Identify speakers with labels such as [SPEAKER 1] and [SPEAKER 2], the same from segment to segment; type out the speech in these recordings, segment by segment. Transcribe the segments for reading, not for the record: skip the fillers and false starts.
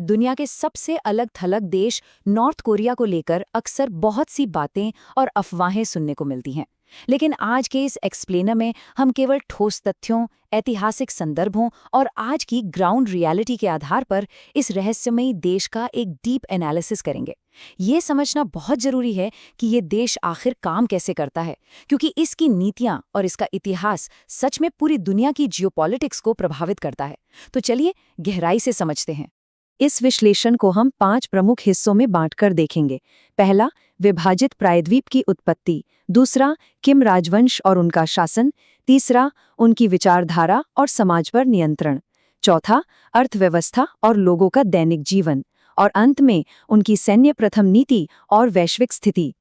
[SPEAKER 1] दुनिया के सबसे अलग-थलग देश नॉर्थ कोरिया को लेकर अक्सर बहुत सी बातें और अफवाहें सुनने को मिलती हैं। लेकिन आज के इस एक्सप्लेनर में हम केवल ठोस तथ्यों, ऐतिहासिक संदर्भों और आज की ग्राउंड रियलिटी के आधार पर इस रहस्यमयी देश का एक डीप एनालिसिस करेंगे। ये समझना बहुत जरूरी है कि ये देश आखिर काम कैसे करता है, क्योंकि इसकी नीतियां और इसका इतिहास सच में पूरी दुनिया की जियोपॉलिटिक्स को प्रभावित करता है। तो चलिए गहराई से समझते हैं।
[SPEAKER 2] इस विश्लेषण को हम 5 प्रमुख हिस्सों में बांटकर देखेंगे। पहला, विभाजित प्रायद्वीप की उत्पत्ति। दूसरा, किम राजवंश और उनका शासन। तीसरा, उनकी विचारधारा और समाज पर नियंत्रण। चौथा, अर्थव्यवस्था और लोगों का दैनिक जीवन। और अंत में उनकी सैन्य प्रथम नीति और वैश्विक स्थिति।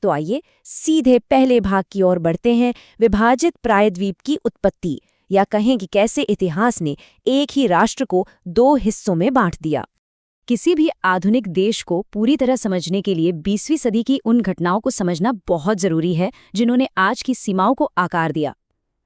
[SPEAKER 1] तो आइए सीधे पहले भाग की ओर बढ़ते हैं, विभाजित प्रायद्वीप की उत्पत्ति, या कहें कि कैसे इतिहास ने एक ही राष्ट्र को 2 हिस्सों में बांट दिया। किसी भी आधुनिक देश को पूरी तरह समझने के लिए 20वीं सदी की उन घटनाओं को समझना बहुत जरूरी है जिन्होंने आज की सीमाओं को आकार दिया।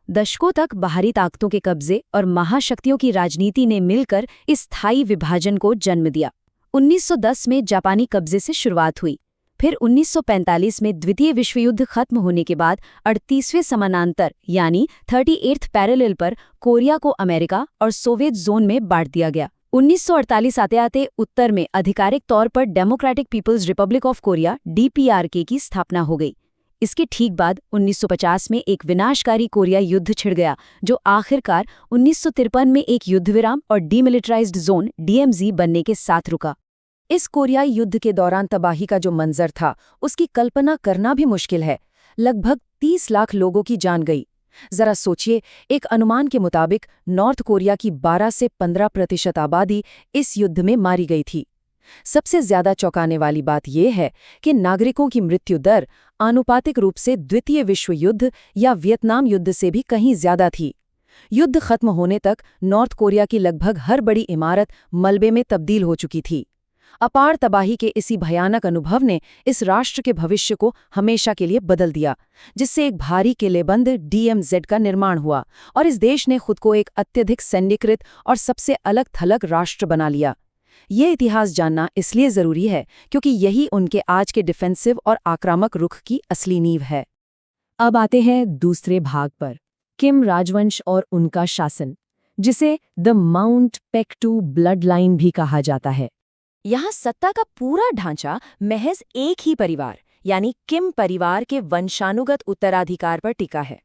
[SPEAKER 1] दशकों तक बाहरी ताकतों के कब्जे और महाशक्तियों की राजनीति ने मिलकर इस स्थायी विभाजन को जन्म दिया। 1910 में जापानी कब्जे से शुरुआत हुई। फिर 1945 में द्वितीय विश्व युद्ध खत्म होने के बाद 38वें समानांतर यानी 38th पैरेलल पर कोरिया को अमेरिका और सोवियत जोन में बांट दिया गया। 1948 आते आते उत्तर में आधिकारिक तौर पर democratic people's republic of Korea DPRK की स्थापना हो गई। इसके ठीक बाद 1950 में एक विनाशकारी कोरिया युद्ध छिड़ गया, जो आखिरकार 1953 में एक युद्धविराम और डीमिलिटराइज्ड जोन DMZ बनने के साथ रुका। इस कोरियाई युद्ध के दौरान तबाही का जो मंजर था, उसकी कल्पना करना भी मुश्किल है। लगभग 30 लाख लोगों की जान गई। जरा सोचिए, एक अनुमान के मुताबिक नॉर्थ कोरिया की 12 से 15% आबादी इस युद्ध में मारी गई थी। सबसे ज्यादा चौंकाने वाली बात यह है कि नागरिकों की मृत्यु दर आनुपातिक रूप से द्वितीय विश्व युद्ध या वियतनाम युद्ध से भी कहीं ज्यादा थी। युद्ध खत्म होने तक नॉर्थ कोरिया की लगभग हर बड़ी इमारत मलबे में तब्दील हो चुकी थी। अपार तबाही के इसी भयानक अनुभव ने इस राष्ट्र के भविष्य को हमेशा के लिए बदल दिया, जिससे एक भारी किलेबंद DMZ का निर्माण हुआ और इस देश ने खुद को एक अत्यधिक सैन्यकृत और सबसे अलग-थलग राष्ट्र बना लिया। ये इतिहास जानना इसलिए जरूरी है क्योंकि यही उनके आज के डिफेंसिव और आक्रामक रुख की असली नींव है। अब आते हैं दूसरे भाग पर, किम राजवंश और उनका शासन, जिसे द माउंट पेक्टू ब्लड लाइन भी कहा जाता है। यहाँ सत्ता का पूरा ढांचा महज एक ही परिवार यानी किम परिवार के वंशानुगत उत्तराधिकार पर टिका है।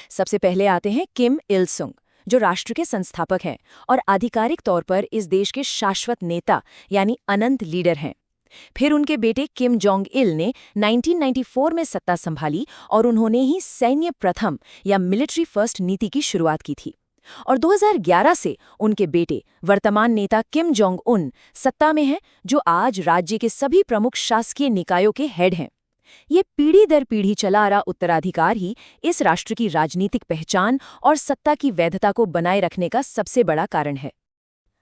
[SPEAKER 1] सबसे पहले आते हैं किम इल सुंग, जो राष्ट्र के संस्थापक हैं और आधिकारिक तौर पर इस देश के शाश्वत नेता यानी अनंत लीडर हैं। फिर उनके बेटे किम जोंग इल ने 1994 में सत्ता संभाली और उन्होंने ही सैन्य प्रथम या मिलिट्री फर्स्ट नीति की शुरुआत की थी। और 2011 से उनके बेटे वर्तमान नेता किम जोंग उन सत्ता में हैं, जो आज राज्य के सभी प्रमुख शासकीय निकायों के हेड हैं। ये पीढ़ी दर पीढ़ी चला आ रहा उत्तराधिकार ही इस राष्ट्र की राजनीतिक पहचान और सत्ता की वैधता को बनाए रखने का सबसे बड़ा कारण है।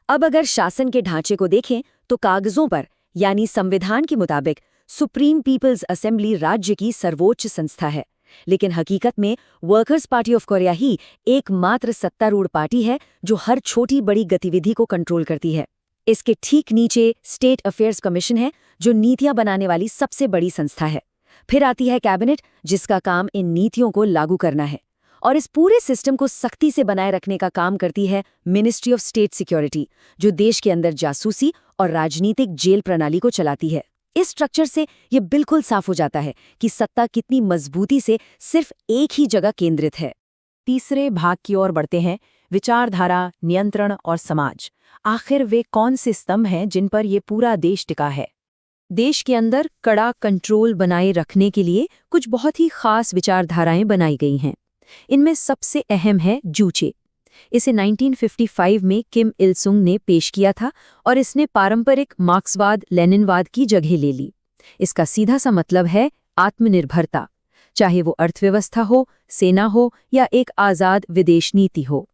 [SPEAKER 1] अब अगर शासन के ढांचे को देखें तो कागजों पर यानी संविधान के मुताबिक सुप्रीम पीपल्स असेंबली राज्य की सर्वोच्च संस्था है, लेकिन हकीकत में वर्कर्स पार्टी ऑफ कोरिया ही एकमात्र सत्तारूढ़ पार्टी है जो हर छोटी बड़ी गतिविधि को कंट्रोल करती है। इसके ठीक नीचे स्टेट अफेयर्स कमीशन है, जो नीतियां बनाने वाली सबसे बड़ी संस्था है। फिर आती है कैबिनेट, जिसका काम इन नीतियों को लागू करना है। और इस पूरे सिस्टम को सख्ती से बनाए रखने का काम करती है मिनिस्ट्री ऑफ स्टेट सिक्योरिटी, जो देश के अंदर जासूसी और राजनीतिक जेल प्रणाली को चलाती है। इस स्ट्रक्चर से ये बिल्कुल साफ हो जाता है कि सत्ता कितनी मजबूती से सिर्फ एक ही जगह केंद्रित है।
[SPEAKER 2] तीसरे भाग की ओर बढ़ते हैं, विचारधारा, नियंत्रण और समाज। आखिर वे कौन से स्तंभ हैं जिन पर ये पूरा देश टिका है? देश के अंदर कड़ा कंट्रोल बनाए रखने के लिए कुछ बहुत ही खास विचारधाराएं बनाई गई हैं। इनमें सबसे अहम है जूचे। इसे 1955 में किम इल सुंग ने पेश किया था और इसने पारंपरिक मार्क्सवाद लेनिनवाद की जगह ले ली। इसका सीधा सा मतलब है आत्मनिर्भरता, चाहे वो अर्थव्यवस्था हो, सेना हो या एक आज़ाद विदेश नीति हो।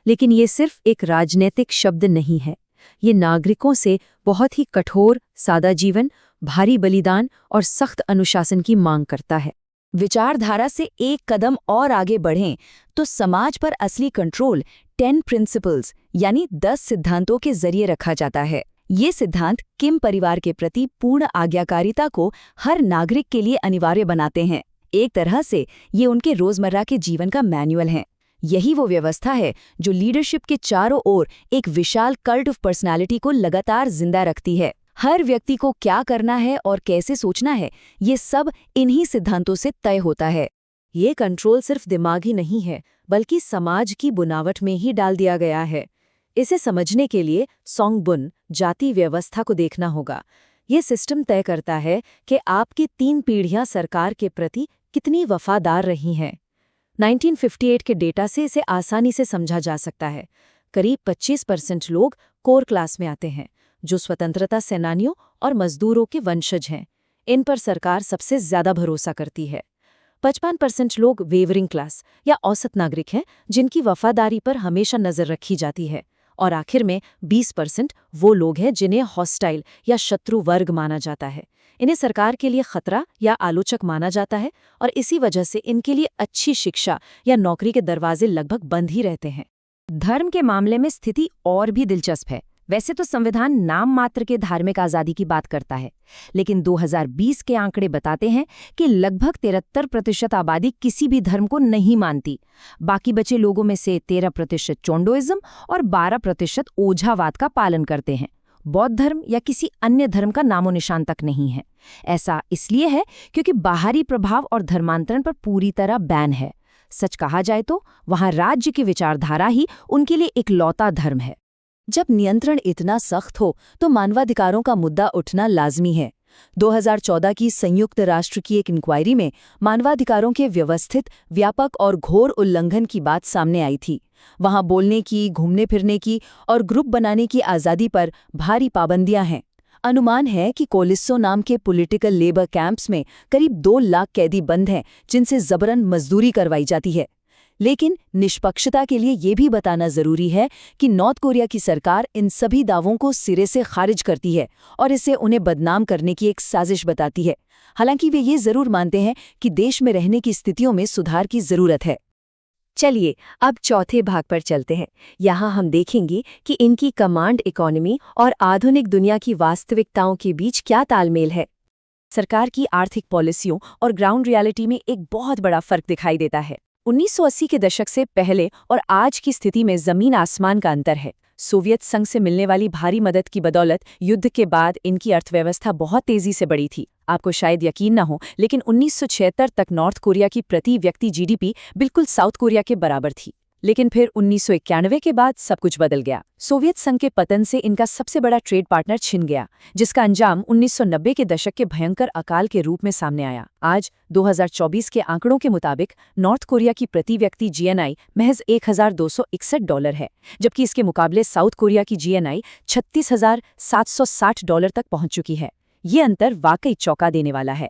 [SPEAKER 2] लेकिन ये सिर्फ एक राजनीतिक शब्द नहीं है, ये नागरिकों से बहुत ही कठोर सादा जीवन, भारी बलिदान और सख्त अनुशासन की मांग करता है।
[SPEAKER 1] विचारधारा से एक कदम और आगे बढ़ें तो समाज पर असली कंट्रोल 10 प्रिंसिपल्स यानी 10 सिद्धांतों के जरिए रखा जाता है। ये सिद्धांत किम परिवार के प्रति पूर्ण आज्ञाकारिता को हर नागरिक के लिए अनिवार्य बनाते हैं। एक तरह से ये उनके रोजमर्रा के जीवन का मैनुअल है। यही वो व्यवस्था है जो लीडरशिप के चारों ओर एक विशाल कल्ट ऑफ पर्सनालिटी को लगातार जिंदा रखती है। हर व्यक्ति को क्या करना है और कैसे सोचना है, ये सब इन्हीं सिद्धांतों से तय होता है।
[SPEAKER 2] ये कंट्रोल सिर्फ दिमागी नहीं है, बल्कि समाज की बुनावट में ही डाल दिया गया है। इसे समझने के लिए सोंगबुन जाति व्यवस्था को देखना होगा। ये सिस्टम तय करता है कि आपकी 3 पीढ़ियां सरकार के प्रति कितनी वफादार रही हैं। 1958 के डेटा से इसे आसानी से समझा जा सकता है। करीब 25% लोग कोर क्लास में आते हैं, जो स्वतंत्रता सेनानियों और मजदूरों के वंशज हैं। इन पर सरकार सबसे ज्यादा भरोसा करती है। 55% लोग वेवरिंग क्लास या औसत नागरिक हैं, जिनकी वफादारी पर हमेशा नजर रखी जाती है। और आखिर में 20% वो लोग हैं जिन्हें हॉस्टाइल या शत्रु वर्ग माना जाता है। इन्हें सरकार के लिए खतरा या आलोचक माना जाता है और इसी वजह से इनके लिए अच्छी शिक्षा या नौकरी के दरवाजे लगभग बंद ही रहते हैं।
[SPEAKER 1] धर्म के मामले में स्थिति और भी दिलचस्प है। वैसे तो संविधान नाम मात्र के धार्मिक आज़ादी की बात करता है, लेकिन 2020 के आंकड़े बताते हैं कि लगभग 73% आबादी किसी भी धर्म को नहीं मानती। बाकी बचे लोगों में से 13% चोंडोइज्म और 12% ओझावाद का पालन करते हैं। बौद्ध धर्म या किसी अन्य धर्म का नामो निशान तक नहीं है। ऐसा इसलिए है क्योंकि बाहरी प्रभाव और धर्मांतरण पर पूरी तरह बैन है। सच कहा जाए तो वहां राज्य की विचारधारा ही उनके लिए इकलौता धर्म है।
[SPEAKER 2] जब नियंत्रण इतना सख्त हो तो मानवाधिकारों का मुद्दा उठना लाजमी है। 2014 की संयुक्त राष्ट्र की एक इंक्वायरी में मानवाधिकारों के व्यवस्थित, व्यापक और घोर उल्लंघन की बात सामने आई थी। वहां बोलने की, घूमने फिरने की और ग्रुप बनाने की आज़ादी पर भारी पाबंदियां हैं। अनुमान है कि कोलिस्सो नाम के पॉलिटिकल लेबर कैंप्स में करीब 2 लाख कैदी बंद हैं, जिनसे जबरन मजदूरी करवाई जाती है। लेकिन निष्पक्षता के लिए ये भी बताना जरूरी है कि नॉर्थ कोरिया की सरकार इन सभी दावों को सिरे से खारिज करती है और इसे उन्हें बदनाम करने की एक साजिश बताती है। हालांकि वे ये जरूर मानते हैं कि देश में रहने की स्थितियों में सुधार की जरूरत है।
[SPEAKER 1] चलिए अब चौथे भाग पर चलते हैं। यहाँ हम देखेंगे कि इनकी कमांड इकोनॉमी और आधुनिक दुनिया की वास्तविकताओं के बीच क्या तालमेल है। सरकार की आर्थिक पॉलिसियों और ग्राउंड रियलिटी में एक बहुत बड़ा फर्क दिखाई देता है। 1980 के दशक से पहले और आज की स्थिति में जमीन आसमान का अंतर है। सोवियत संघ से मिलने वाली भारी मदद की बदौलत युद्ध के बाद इनकी अर्थव्यवस्था बहुत तेजी से बढ़ी थी। आपको शायद यकीन न हो, लेकिन 1976 तक नॉर्थ कोरिया की प्रति व्यक्ति जीडीपी बिल्कुल साउथ कोरिया के बराबर थी। लेकिन फिर 1991 के बाद सब कुछ बदल गया। सोवियत संघ के पतन से इनका सबसे बड़ा ट्रेड पार्टनर छिन गया, जिसका अंजाम 1990 के दशक के भयंकर अकाल के रूप में सामने आया। आज 2024 के आंकड़ों के मुताबिक नॉर्थ कोरिया की प्रति व्यक्ति जीएनआई महज $1,261 है, जबकि इसके मुकाबले साउथ कोरिया की जीएनआई $36,760 तक पहुंच चुकी है। ये अंतर वाकई चौंका देने वाला है।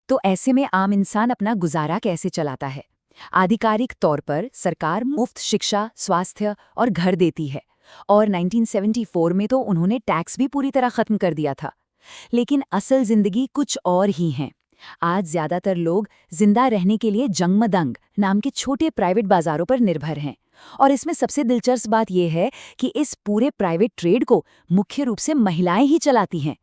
[SPEAKER 1] तो ऐसे में आम इंसान अपना गुजारा कैसे चलाता है? आधिकारिक तौर पर सरकार मुफ्त शिक्षा, स्वास्थ्य और घर देती है, और 1974 में तो उन्होंने टैक्स भी पूरी तरह खत्म कर दिया था। लेकिन असल जिंदगी कुछ और ही है। आज ज्यादातर लोग जिंदा रहने के लिए जंगमदंग नाम के छोटे प्राइवेट बाजारों पर निर्भर हैं। और इसमें सबसे दिलचस्प बात यह है कि इस पूरे प्राइवेट ट्रेड को मुख्य रूप से महिलाएं ही चलाती हैं।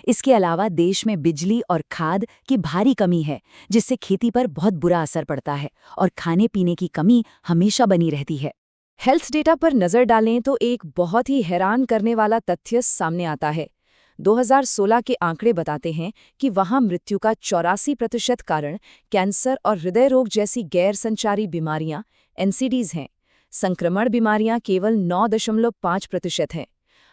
[SPEAKER 1] इसके अलावा देश में बिजली और खाद की भारी कमी है, जिससे खेती पर बहुत बुरा असर पड़ता है और खाने पीने की कमी हमेशा बनी रहती है। हेल्थ डेटा पर नजर डालें तो एक बहुत ही हैरान करने वाला तथ्य सामने आता है। 2016 के आंकड़े बताते हैं कि वहां मृत्यु का 84% कारण कैंसर और हृदय रोग जैसी गैर संचारी बीमारियां एनसीडीज हैं। संक्रमण बीमारियां केवल 9.5% हैं।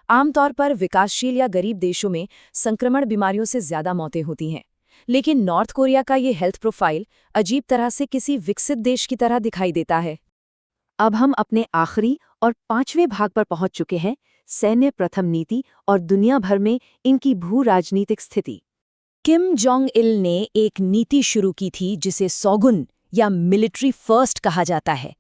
[SPEAKER 1] आमतौर पर विकासशील या गरीब देशों में संक्रमण बीमारियों से ज्यादा मौतें होती हैं। लेकिन नॉर्थ कोरिया का ये हेल्थ प्रोफाइल अजीब तरह से किसी विकसित देश की तरह दिखाई देता है।
[SPEAKER 2] अब हम अपने आखिरी और 5वें भाग पर पहुंच चुके हैं, सैन्य प्रथम नीति और दुनिया भर में इनकी भू राजनीतिक स्थिति।
[SPEAKER 1] किम जोंग इल ने एक नीति शुरू की थी जिसे सौगुन या मिलिट्री फर्स्ट कहा जाता है।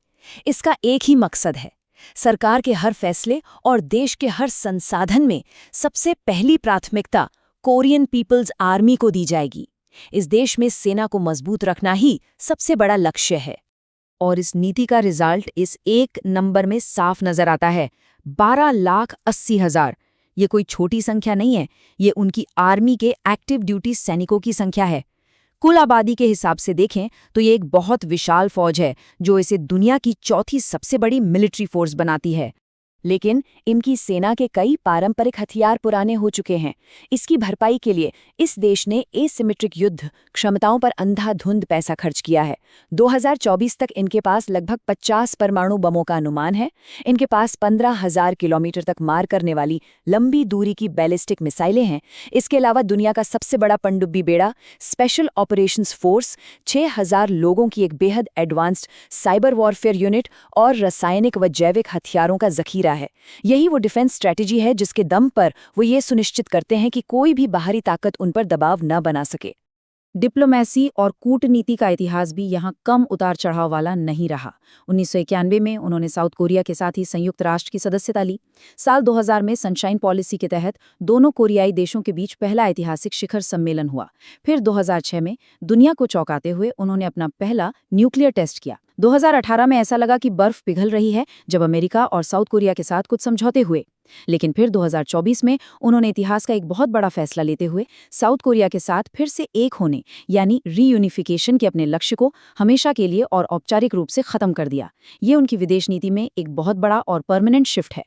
[SPEAKER 1] इसका एक ही मकसद है, सरकार के हर फैसले और देश के हर संसाधन में सबसे पहली प्राथमिकता कोरियन पीपल्स आर्मी को दी जाएगी। इस देश में सेना को मजबूत रखना ही सबसे बड़ा लक्ष्य है।
[SPEAKER 2] और इस नीति का रिजल्ट इस एक नंबर में साफ नजर आता है, 12,80,000।
[SPEAKER 1] ये कोई छोटी संख्या नहीं है, ये उनकी आर्मी के एक्टिव ड्यूटी सैनिकों की संख्या है। कुल आबादी के हिसाब से देखें तो ये एक बहुत विशाल फौज है जो इसे दुनिया की चौथी सबसे बड़ी मिलिट्री फोर्स बनाती है। लेकिन इनकी सेना के कई पारंपरिक हथियार पुराने हो चुके हैं। इसकी भरपाई के लिए इस देश ने एसिमेट्रिक युद्ध क्षमताओं पर अंधाधुंध पैसा खर्च किया है। 2024 तक इनके पास लगभग 50 परमाणु बमों का अनुमान है। इनके पास 15,000 किलोमीटर तक मार करने वाली लंबी दूरी की बैलिस्टिक मिसाइलें हैं। इसके अलावा दुनिया का सबसे बड़ा पनडुब्बी बेड़ा, स्पेशल ऑपरेशंस फोर्स, 6,000 लोगों की एक बेहद एडवांस्ड साइबर वॉरफेयर यूनिट और रासायनिक व जैविक हथियारों का जखीरा है। यही वो डिफेंस स्ट्रेटेजी है जिसके दम पर वो ये सुनिश्चित करते हैं कि कोई भी बाहरी ताकत उन पर दबाव न बना सके।
[SPEAKER 2] डिप्लोमेसी और कूटनीति का इतिहास भी यहाँ कम उतार चढ़ाव वाला नहीं रहा। 1991 में उन्होंने साउथ कोरिया के साथ ही संयुक्त राष्ट्र की सदस्यता ली। साल 2000 में सनशाइन पॉलिसी के तहत दोनों कोरियाई देशों के बीच पहला ऐतिहासिक शिखर सम्मेलन हुआ। फिर 2006 में दुनिया को चौंकाते हुए उन्होंने अपना पहला न्यूक्लियर टेस्ट किया। 2018 में ऐसा लगा कि बर्फ पिघल रही है जब अमेरिका और साउथ कोरिया के साथ कुछ समझौते हुए। लेकिन फिर 2024 में उन्होंने इतिहास का एक बहुत बड़ा फैसला लेते हुए साउथ कोरिया के साथ फिर से एक होने यानी रीयूनिफिकेशन के अपने लक्ष्य को हमेशा के लिए और औपचारिक रूप से खत्म कर दिया। ये उनकी विदेश नीति में एक बहुत बड़ा और परमानेंट शिफ्ट है।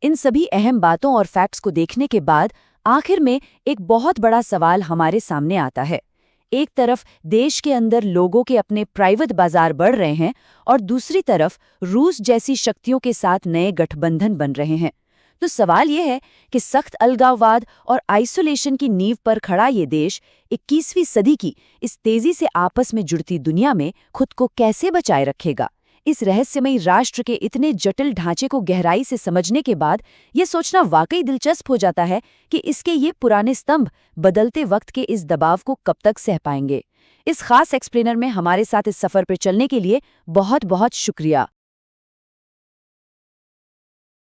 [SPEAKER 1] इन सभी अहम बातों और फैक्ट्स को देखने के बाद आखिर में एक बहुत बड़ा सवाल हमारे सामने आता है। एक तरफ देश के अंदर लोगों के अपने प्राइवेट बाजार बढ़ रहे हैं और दूसरी तरफ रूस जैसी शक्तियों के साथ नए गठबंधन बन रहे हैं। तो सवाल ये है कि सख्त अलगाववाद और आइसोलेशन की नींव पर खड़ा ये देश 21वीं सदी की इस तेजी से आपस में जुड़ती दुनिया में खुद को कैसे बचाए रखेगा। इस रहस्यमयी राष्ट्र के इतने जटिल ढांचे को गहराई से समझने के बाद ये सोचना वाकई दिलचस्प हो जाता है कि इसके ये पुराने स्तंभ बदलते वक्त के इस दबाव को कब तक सह पाएंगे। इस खास एक्सप्लेनर में हमारे साथ इस सफर पर चलने के लिए बहुत बहुत शुक्रिया।